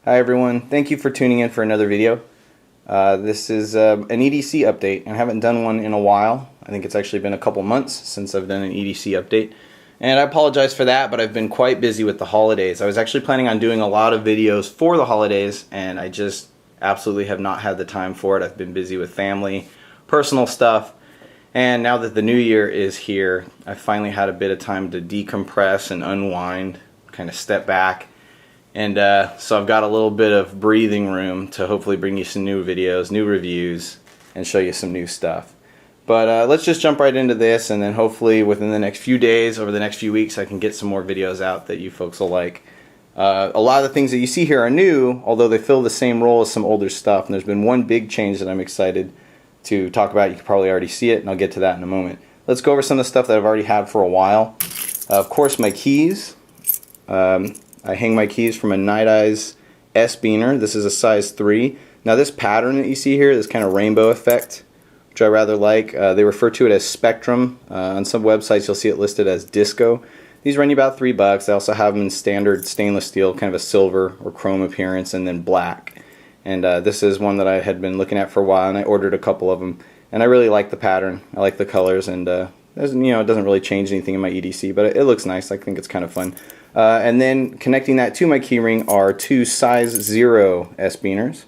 Hi everyone, thank you for tuning in for another video. This is an EDC update. I haven't done one in a while. I think it's actually been a couple months since I've done an EDC update. And I apologize for that, but I've been quite busy with the holidays. I was actually planning on doing a lot of videos for the holidays, and I just absolutely have not had the time for it. I've been busy with family, personal stuff, and now that the new year is here, I finally had a bit of time to decompress and unwind, kind of step back. And so I've got a little bit of breathing room to hopefully bring you some new videos, new reviews, and show you some new stuff. But let's just jump right into this, and then hopefully within the next few days, over the next few weeks, I can get some more videos out that you folks will like. A lot of the things that you see here are new, although they fill the same role as some older stuff. And there's been one big change that I'm excited to talk about. You can probably already see it, and I'll get to that in a moment. Let's go over some of the stuff that I've already had for a while. Of course, my keys. I hang my keys from a Nite Ize S-Biner. This is a size 3. Now this pattern that you see here, this kind of rainbow effect, which I rather like, they refer to it as Spectrum. On some websites you'll see it listed as Disco. These run you about $3. They also have them in standard stainless steel, kind of a silver or chrome appearance, and then black. And this is one that I had been looking at for a while, and I ordered a couple of them. And I really like the pattern. I like the colors, and it doesn't really change anything in my EDC, but it looks nice. I think it's kind of fun. And then connecting that to my keyring are two size 0 S-Biners.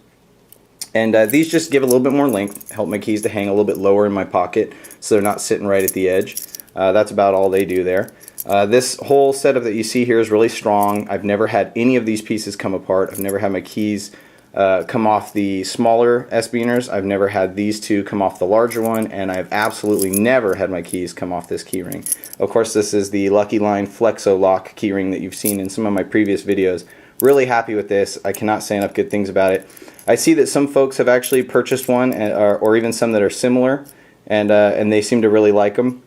And these just give a little bit more length, help my keys to hang a little bit lower in my pocket so they're not sitting right at the edge. That's about all they do there. This whole setup that you see here is really strong. I've never had any of these pieces come apart. I've never had my keys come off the smaller S-Biners. I've never had these two come off the larger one, and I've absolutely never had my keys come off this keyring. Of course, this is the Lucky Line Flex-O-Loc keyring that you've seen in some of my previous videos. Really happy with this. I cannot say enough good things about it. I see that some folks have actually purchased one, or even some that are similar, and they seem to really like them.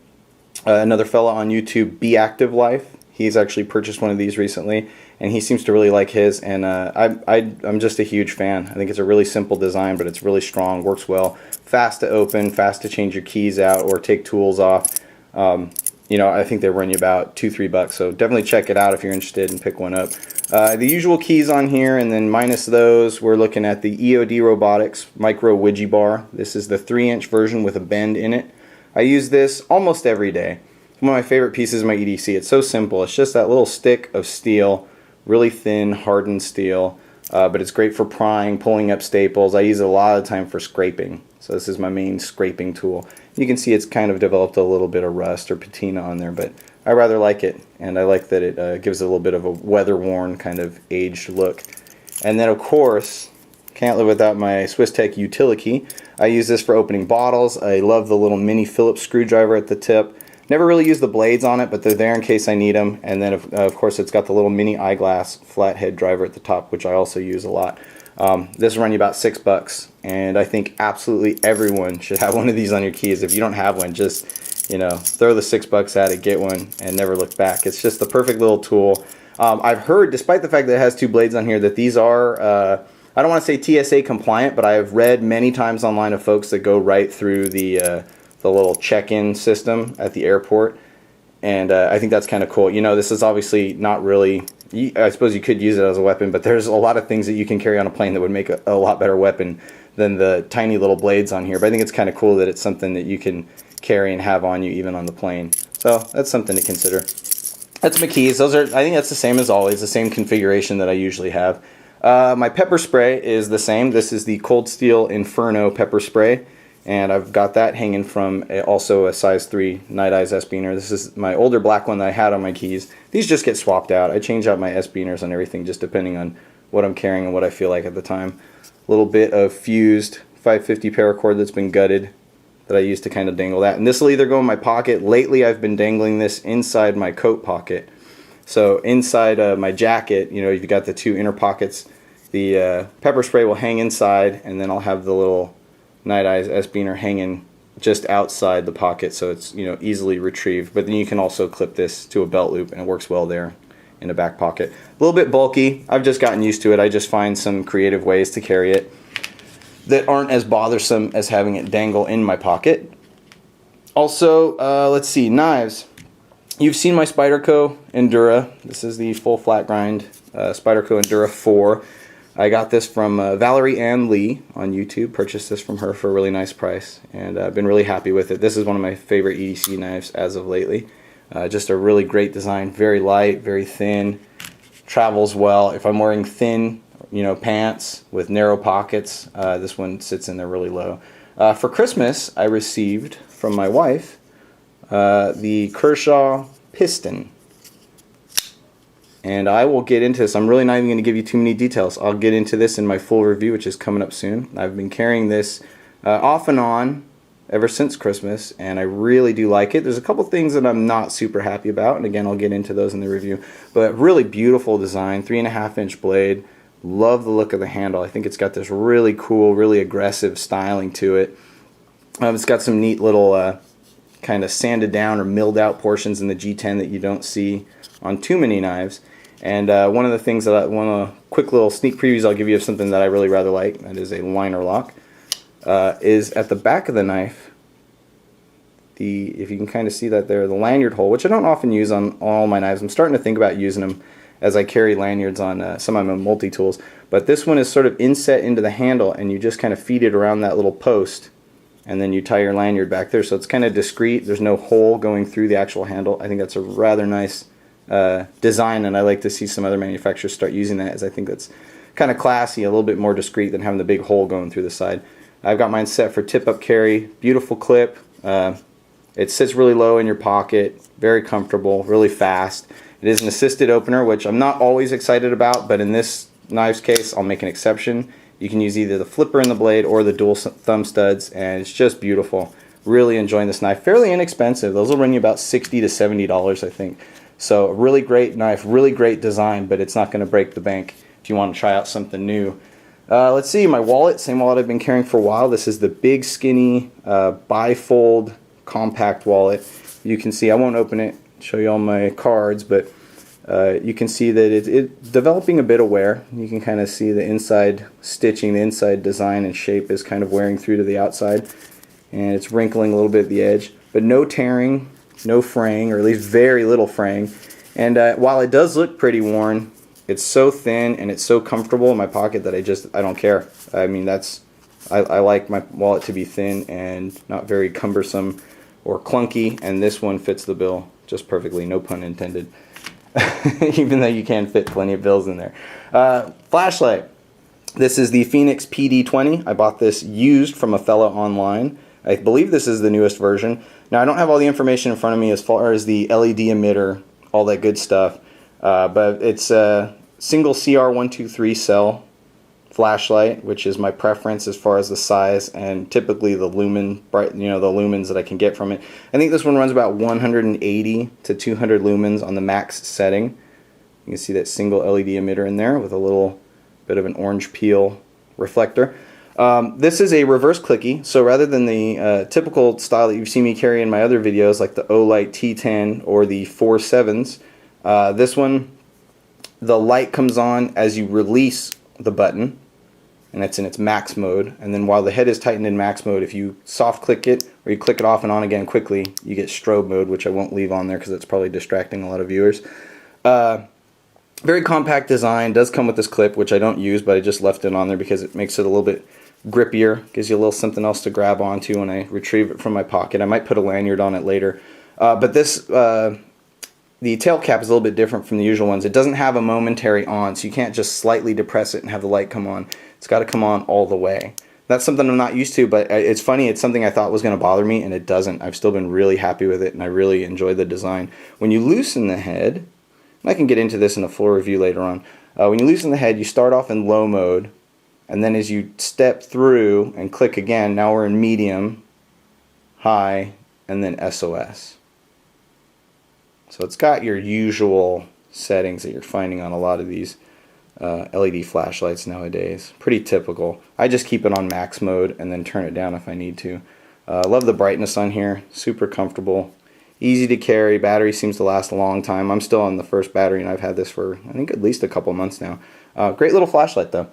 Another fella on YouTube, Be Active Life, he's actually purchased one of these recently, and he seems to really like his, and I'm just a huge fan. I think it's a really simple design, but it's really strong, works well, fast to open, fast to change your keys out or take tools off. I think they run you about $2-3, so definitely check it out if you're interested and pick one up. The usual keys on here, and then minus those, we're looking at the EOD Robotics Micro Widgie Bar. This is the 3-inch version with a bend in it. I use this almost every day. It's one of my favorite pieces of my EDC. It's so simple. It's just that little stick of steel, really thin, hardened steel, but it's great for prying, pulling up staples. I use it a lot of the time for scraping. So this is my main scraping tool. You can see it's kind of developed a little bit of rust or patina on there, but I rather like it, and I like that it gives it a little bit of a weather-worn, kind of aged look. And then, of course, can't live without my Swiss-Tech Utilikey. I use this for opening bottles. I love the little mini Phillips screwdriver at the tip. Never really use the blades on it, but they're there in case I need them. And then, of course, it's got the little mini eyeglass flathead driver at the top, which I also use a lot. This will run you about $6, and I think absolutely everyone should have one of these on your keys. If you don't have one, just throw the $6 at it, get one, and never look back. It's just the perfect little tool. I've heard, despite the fact that it has 2 blades on here, that these are I don't want to say TSA compliant, but I have read many times online of folks that go right through the little check-in system at the airport, and I think that's kind of cool. This is obviously not really, I suppose you could use it as a weapon, but there's a lot of things that you can carry on a plane that would make a lot better weapon than the tiny little blades on here. But I think it's kind of cool that it's something that you can carry and have on you even on the plane. So that's something to consider. That's my keys. I think that's the same as always, the same configuration that I usually have. My pepper spray is the same. This is the Cold Steel Inferno pepper spray, and I've got that hanging from also a size 3 Nite Ize S-Biner. This is my older black one that I had on my keys. These just get swapped out. I change out my S-Biners and everything just depending on what I'm carrying and what I feel like at the time. A little bit of fused 550 paracord that's been gutted that I use to kind of dangle that. And this will either go in my pocket. Lately I've been dangling this inside my coat pocket. So inside my jacket, you've got the 2 inner pockets. The pepper spray will hang inside, and then I'll have the little Nite Ize S-Biner hanging just outside the pocket, so it's easily retrieved. But then you can also clip this to a belt loop, and it works well there in the back pocket. A little bit bulky. I've just gotten used to it. I just find some creative ways to carry it that aren't as bothersome as having it dangle in my pocket. Also, let's see, knives. You've seen my Spyderco Endura. This is the full flat grind Spyderco Endura 4. I got this from Valerie Ann Lee on YouTube. Purchased this from her for a really nice price, and I've been really happy with it. This is one of my favorite EDC knives as of lately. Just a really great design, very light, very thin, travels well. If I'm wearing thin, pants with narrow pockets, this one sits in there really low. For Christmas, I received from my wife the Kershaw Piston. And I will get into this. I'm really not even going to give you too many details. I'll get into this in my full review, which is coming up soon. I've been carrying this off and on ever since Christmas, and I really do like it. There's a couple things that I'm not super happy about, and again, I'll get into those in the review. But really beautiful design, 3.5-inch blade. Love the look of the handle. I think it's got this really cool, really aggressive styling to it. It's got some neat little kind of sanded down or milled out portions in the G10 that you don't see on too many knives. And one of the things that one of the quick little sneak previews I'll give you of something that I really rather like, that is a liner lock, is at the back of the knife. If you can kind of see that there, the lanyard hole, which I don't often use on all my knives. I'm starting to think about using them as I carry lanyards on some of my multi-tools. But this one is sort of inset into the handle, and you just kind of feed it around that little post, and then you tie your lanyard back there. So it's kind of discreet. There's no hole going through the actual handle. I think that's a rather nice design, and I like to see some other manufacturers start using that, as I think that's kind of classy, a little bit more discreet than having the big hole going through the side. I've got mine set for tip-up carry. Beautiful clip. It sits really low in your pocket, very comfortable, really fast. It is an assisted opener, which I'm not always excited about, but in this knife's case, I'll make an exception. You can use either the flipper in the blade or the dual thumb studs, and it's just beautiful. Really enjoying this knife. Fairly inexpensive. Those will run you about $60 to $70, I think. So a really great knife, really great design, but it's not going to break the bank if you want to try out something new. Let's see, my wallet, same wallet I've been carrying for a while. This is the big, skinny, bifold compact wallet. You can see, I won't open it, show you all my cards, but you can see that it's developing a bit of wear. You can kind of see the inside stitching, the inside design and shape is kind of wearing through to the outside, and it's wrinkling a little bit at the edge, but no tearing, no fraying, or at least very little fraying. And while it does look pretty worn, it's so thin and it's so comfortable in my pocket that I don't care. I mean, I like my wallet to be thin and not very cumbersome or clunky, and this one fits the bill just perfectly, no pun intended. Even though you can fit plenty of bills in there. Flashlight. This is the Fenix PD20. I bought this used from a fella online. I believe this is the newest version. Now, I don't have all the information in front of me as far as the LED emitter, all that good stuff, but it's a single CR123-cell flashlight, which is my preference as far as the size and typically the lumen, the lumens that I can get from it. I think this one runs about 180 to 200 lumens on the max setting. You can see that single LED emitter in there with a little bit of an orange peel reflector. This is a reverse clicky, so rather than the typical style that you've seen me carry in my other videos, like the Olight T10 or the 4.7s, this one, the light comes on as you release the button, and it's in its max mode, and then while the head is tightened in max mode, if you soft click it or you click it off and on again quickly, you get strobe mode, which I won't leave on there because it's probably distracting a lot of viewers. Very compact design, does come with this clip, which I don't use, but I just left it on there because it makes it a little bit grippier, gives you a little something else to grab onto when I retrieve it from my pocket. I might put a lanyard on it later. But this, the tail cap is a little bit different from the usual ones. It doesn't have a momentary on, so you can't just slightly depress it and have the light come on. It's got to come on all the way. That's something I'm not used to, but it's funny, it's something I thought was going to bother me, and it doesn't. I've still been really happy with it, and I really enjoy the design. When you loosen the head, and I can get into this in a full review later on, when you loosen the head, you start off in low mode, and then as you step through and click again, now we're in medium, high, and then SOS. So it's got your usual settings that you're finding on a lot of these LED flashlights nowadays. Pretty typical. I just keep it on max mode and then turn it down if I need to. Love the brightness on here. Super comfortable. Easy to carry. Battery seems to last a long time. I'm still on the first battery, and I've had this for, I think, at least a couple months now. Great little flashlight, though.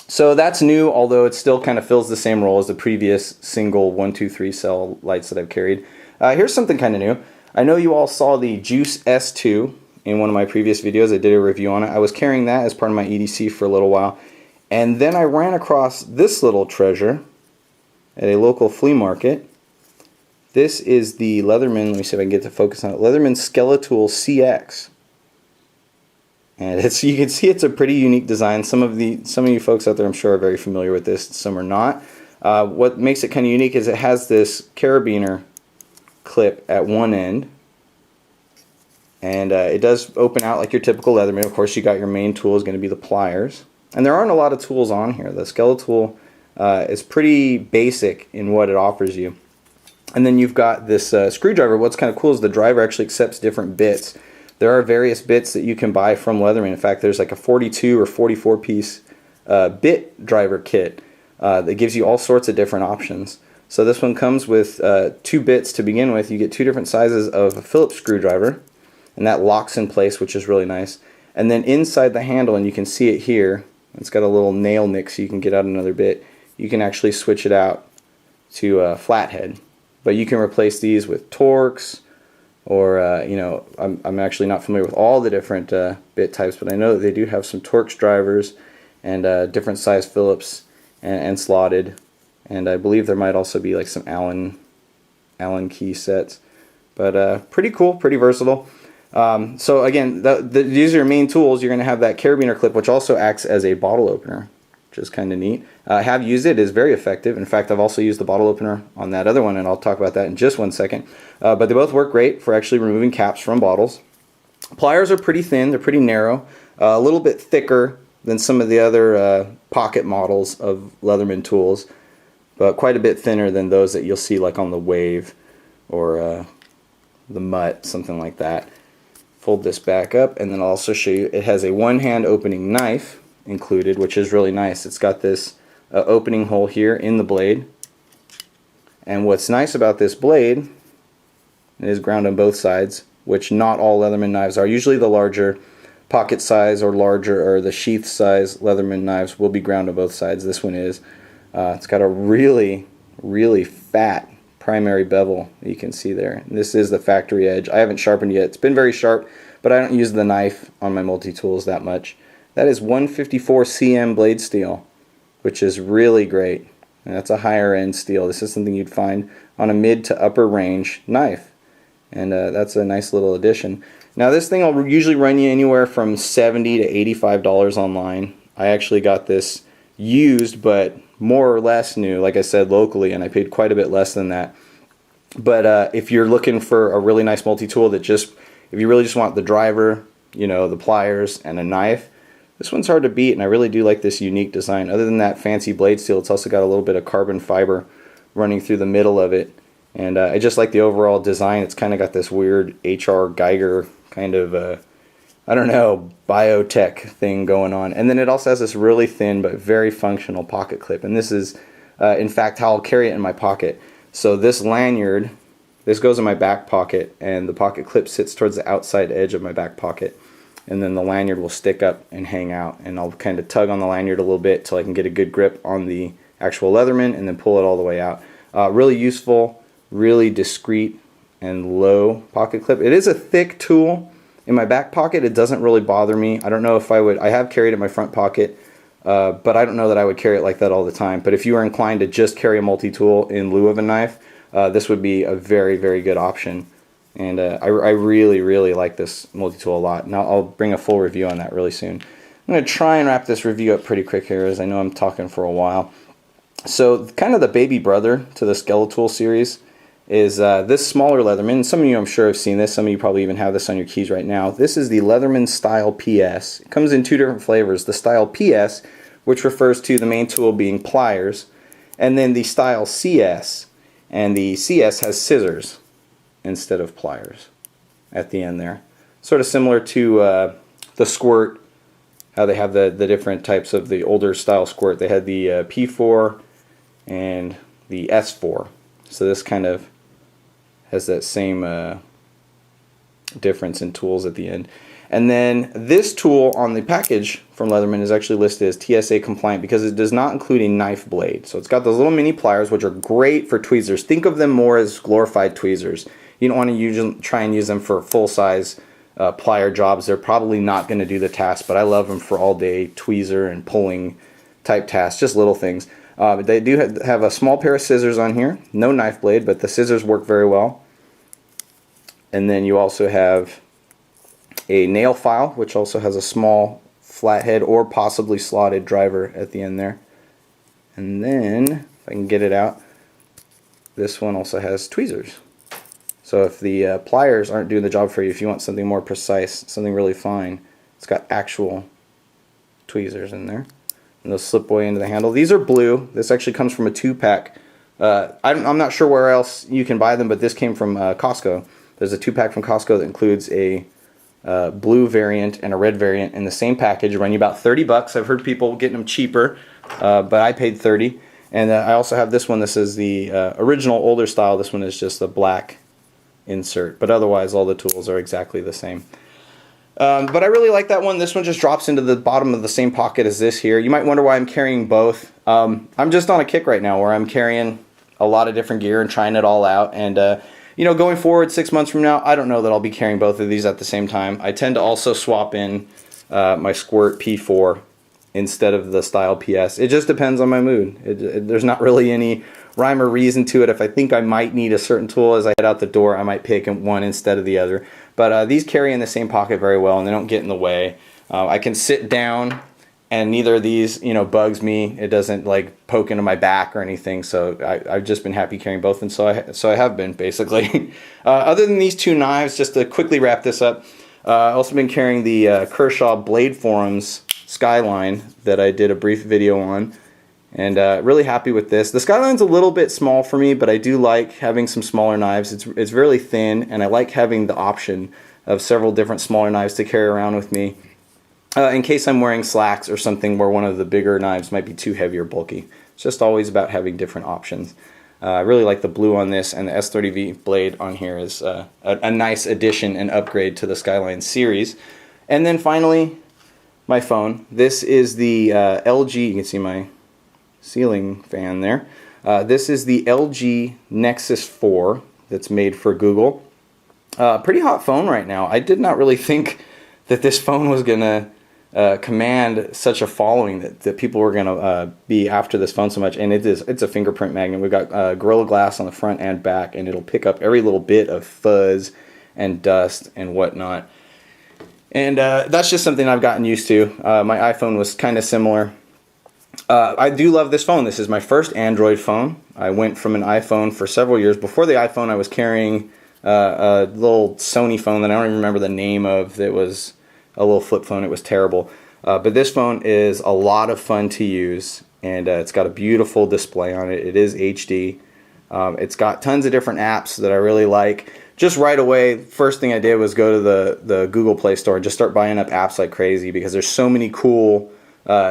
So that's new, although it still kind of fills the same role as the previous single 123 cell lights that I've carried. Here's something kind of new. I know you all saw the Juice S2 in one of my previous videos. I did a review on it. I was carrying that as part of my EDC for a little while, And then I ran across this little treasure at a local flea market. This is the Leatherman, let me see if I can get to focus on it, Leatherman Skeletool CX. And you can see it's a pretty unique design. Some of you folks out there I'm sure are very familiar with this, some are not. What makes it kind of unique is it has this carabiner clip at one end. And it does open out like your typical Leatherman. Of course, you got your main tool is going to be the pliers. And there aren't a lot of tools on here. The Skeletool is pretty basic in what it offers you. And then you've got this screwdriver. What's kind of cool is the driver actually accepts different bits. There are various bits that you can buy from Leatherman. In fact, there's like a 42 or 44 piece bit driver kit that gives you all sorts of different options. So this one comes with 2 bits to begin with. You get 2 different sizes of a Phillips screwdriver, and that locks in place, which is really nice. And then inside the handle, and you can see it here, it's got a little nail nick so you can get out another bit. You can actually switch it out to a flathead. But you can replace these with Torx, or you know, I'm actually not familiar with all the different bit types, but I know that they do have some Torx drivers and different size Phillips and slotted, and I believe there might also be like some Allen key sets. But pretty cool, pretty versatile. So again, these are your main tools. You're going to have that carabiner clip, which also acts as a bottle opener, which is kind of neat. I have used it. It is very effective. In fact, I've also used the bottle opener on that other one, and I'll talk about that in just one second. But they both work great for actually removing caps from bottles. Pliers are pretty thin. They're pretty narrow. A little bit thicker than some of the other pocket models of Leatherman tools, but quite a bit thinner than those that you'll see like on the Wave or the Mutt, something like that. Fold this back up, and then I'll also show you it has a one-hand opening knife included, which is really nice. It's got this opening hole here in the blade, and what's nice about this blade, it is ground on both sides, which not all Leatherman knives are. Usually the larger pocket size or larger or the sheath size Leatherman knives will be ground on both sides. This one is. It's got a really fat primary bevel that you can see there. And this is the factory edge. I haven't sharpened yet. It's been very sharp, but I don't use the knife on my multi-tools that much. That is 154 cm blade steel, which is really great. And that's a higher end steel. This is something you'd find on a mid to upper range knife. And that's a nice little addition. Now this thing will usually run you anywhere from $70 to $85 online. I actually got this used, but more or less new, like I said, locally, and I paid quite a bit less than that. But if you're looking for a really nice multi-tool that if you really just want the driver, you know, the pliers, and a knife, this one's hard to beat, and I really do like this unique design. Other than that fancy blade steel, it's also got a little bit of carbon fiber running through the middle of it, and I just like the overall design. It's kind of got this weird H.R. Geiger kind of, I don't know, biotech thing going on. And then it also has this really thin but very functional pocket clip, and this is in fact how I'll carry it in my pocket. So this lanyard, this goes in my back pocket, and the pocket clip sits towards the outside edge of my back pocket, and then the lanyard will stick up and hang out, and I'll kind of tug on the lanyard a little bit till I can get a good grip on the actual Leatherman and then pull it all the way out. Really useful, really discreet and low pocket clip. It is a thick tool. In my back pocket, it doesn't really bother me. I don't know if I have carried it in my front pocket, but I don't know that I would carry it like that all the time. But if you are inclined to just carry a multi-tool in lieu of a knife, this would be a very good option. And I really like this multi-tool a lot. Now I'll bring a full review on that really soon. I'm going to try and wrap this review up pretty quick here, as I know I'm talking for a while. So kind of the baby brother to the Skeletool series is this smaller Leatherman. Some of you I'm sure have seen this. Some of you probably even have this on your keys right now. This is the Leatherman Style PS. It comes in 2 different flavors. The Style PS, which refers to the main tool being pliers, and then the Style CS. And the CS has scissors instead of pliers at the end there. Sort of similar to the squirt, how they have the different types of the older style squirt. They had the P4 and the S4. So this kind of has that same difference in tools at the end. And then this tool on the package from Leatherman is actually listed as TSA compliant because it does not include a knife blade. So it's got those little mini pliers, which are great for tweezers. Think of them more as glorified tweezers. You don't want to try and use them for full-size plier jobs. They're probably not going to do the task, but I love them for all-day tweezer and pulling type tasks, just little things. They do have a small pair of scissors on here, no knife blade, but the scissors work very well. And then you also have a nail file, which also has a small flathead or possibly slotted driver at the end there. And then, if I can get it out, this one also has tweezers. So if the pliers aren't doing the job for you, if you want something more precise, something really fine, it's got actual tweezers in there. And they'll slip away into the handle. These are blue. This actually comes from a 2-pack. I'm not sure where else you can buy them, but this came from Costco. There's a 2-pack from Costco that includes a blue variant and a red variant in the same package. Run you about 30 bucks. I've heard people getting them cheaper, but I paid 30. And I also have this one. This is the original older style. This one is just a black insert, but otherwise all the tools are exactly the same. But I really like that one. This one just drops into the bottom of the same pocket as this here. You might wonder why I'm carrying both. I'm just on a kick right now where I'm carrying a lot of different gear and trying it all out. And you know, going forward 6 months from now, I don't know that I'll be carrying both of these at the same time. I tend to also swap in my Squirt P4 instead of the Style PS. It just depends on my mood. There's not really any rhyme or reason to it. If I think I might need a certain tool as I head out the door, I might pick one instead of the other. But these carry in the same pocket very well, and they don't get in the way. I can sit down, and neither of these, you know, bugs me. It doesn't like poke into my back or anything. So I've just been happy carrying both, and so I have been basically. Other than these two knives, just to quickly wrap this up, I've also been carrying the Kershaw Blade Forums Skyline that I did a brief video on. And really happy with this. The Skyline's a little bit small for me, but I do like having some smaller knives. It's really thin, and I like having the option of several different smaller knives to carry around with me in case I'm wearing slacks or something where one of the bigger knives might be too heavy or bulky. It's just always about having different options. I really like the blue on this, and the S30V blade on here is a nice addition and upgrade to the Skyline series. And then finally, my phone. This is the LG, you can see my ceiling fan there. This is the LG Nexus 4 that's made for Google. Pretty hot phone right now. I did not really think that this phone was going to command such a following, that people were going to be after this phone so much. And it's a fingerprint magnet. We've got Gorilla Glass on the front and back, and it'll pick up every little bit of fuzz and dust and whatnot. And that's just something I've gotten used to. My iPhone was kind of similar. I do love this phone. This is my first Android phone. I went from an iPhone for several years. Before the iPhone, I was carrying a little Sony phone that I don't even remember the name of. That was a little flip phone. It was terrible. But this phone is a lot of fun to use, and it's got a beautiful display on it. It is HD. It's got tons of different apps that I really like. Just right away, first thing I did was go to the Google Play Store and just start buying up apps like crazy, because there's so many cool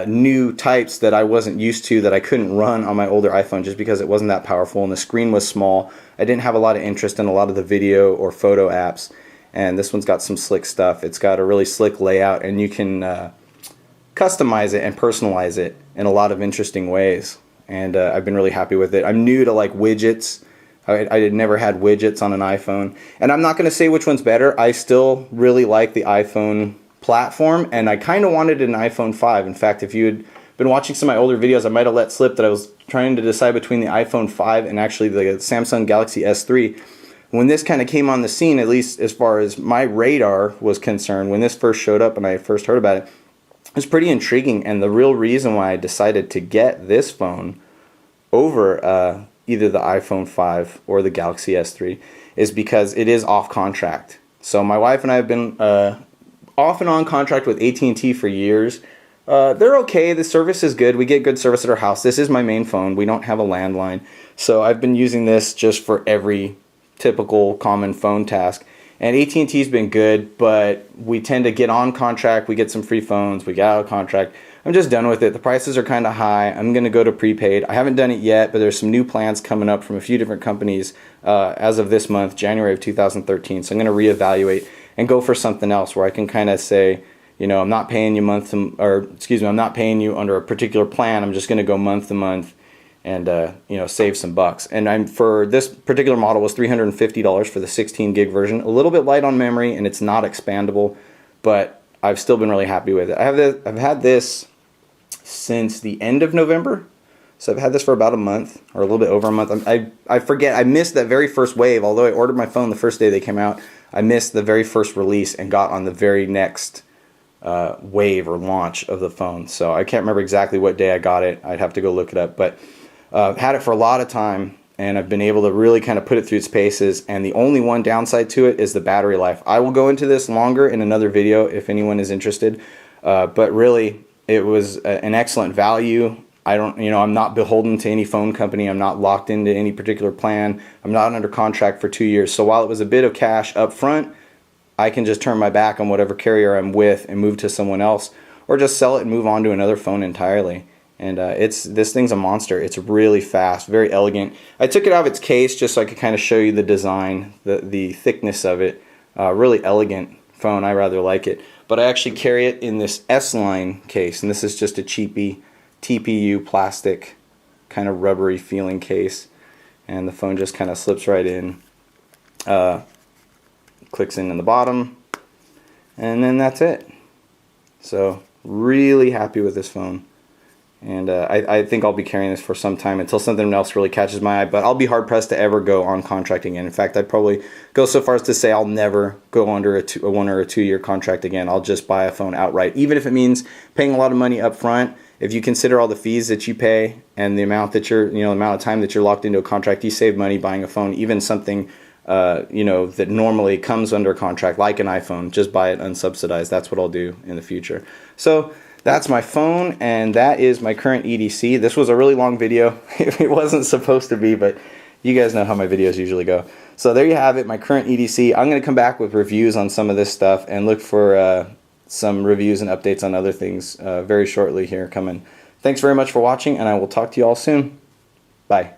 new types that I wasn't used to, that I couldn't run on my older iPhone just because it wasn't that powerful and the screen was small. I didn't have a lot of interest in a lot of the video or photo apps, and this one's got some slick stuff. It's got a really slick layout, and you can customize it and personalize it in a lot of interesting ways, and I've been really happy with it. I'm new to like widgets. I had never had widgets on an iPhone, and I'm not going to say which one's better. I still really like the iPhone platform, and I kind of wanted an iPhone 5. In fact, if you had been watching some of my older videos, I might have let slip that I was trying to decide between the iPhone 5 and actually the Samsung Galaxy S3. When this kind of came on the scene, at least as far as my radar was concerned, when this first showed up and I first heard about it, it was pretty intriguing. And the real reason why I decided to get this phone over either the iPhone 5 or the Galaxy S3 is because it is off contract. So my wife and I have been off and on contract with AT&T for years. They're okay. The service is good. We get good service at our house. This is my main phone. We don't have a landline. So I've been using this just for every typical common phone task. And AT&T's been good, but we tend to get on contract. We get some free phones. We get out of contract. I'm just done with it. The prices are kind of high. I'm going to go to prepaid. I haven't done it yet, but there's some new plans coming up from a few different companies as of this month, January of 2013. So I'm going to reevaluate and go for something else where I can kind of say, you know, I'm not paying you I'm not paying you under a particular plan. I'm just going to go month to month and you know, save some bucks. And for this particular model was $350 for the 16 gig version. A little bit light on memory, and it's not expandable, but I've still been really happy with it. I've had this since the end of November. So I've had this for about a month, or a little bit over a month. I forget, I missed that very first wave. Although I ordered my phone the first day they came out, I missed the very first release and got on the very next wave or launch of the phone. So I can't remember exactly what day I got it. I'd have to go look it up. But I've had it for a lot of time, and I've been able to really kind of put it through its paces. And the only one downside to it is the battery life. I will go into this longer in another video if anyone is interested. But really, it was an excellent value. I don't, I'm not beholden to any phone company. I'm not locked into any particular plan. I'm not under contract for 2 years. So while it was a bit of cash up front, I can just turn my back on whatever carrier I'm with and move to someone else, or just sell it and move on to another phone entirely. And this thing's a monster. It's really fast, very elegant. I took it out of its case just so I could kind of show you the design, the thickness of it. Really elegant phone. I rather like it. But I actually carry it in this S-line case, and this is just a cheapy TPU plastic, kind of rubbery feeling case. And the phone just kind of slips right in. Clicks in the bottom, and then that's it. So really happy with this phone, and I think I'll be carrying this for some time until something else really catches my eye. But I'll be hard pressed to ever go on contract again. In fact, I'd probably go so far as to say I'll never go under a 1 or 2 year contract again. I'll just buy a phone outright, even if it means paying a lot of money up front. If you consider all the fees that you pay and the amount that you're, the amount of time that you're locked into a contract, you save money buying a phone, even something that normally comes under contract, like an iPhone. Just buy it unsubsidized. That's what I'll do in the future. So that's my phone, and that is my current EDC. This was a really long video. It wasn't supposed to be, but you guys know how my videos usually go. So there you have it, my current EDC. I'm going to come back with reviews on some of this stuff and look for some reviews and updates on other things very shortly here coming. Thanks very much for watching, and I will talk to you all soon. Bye.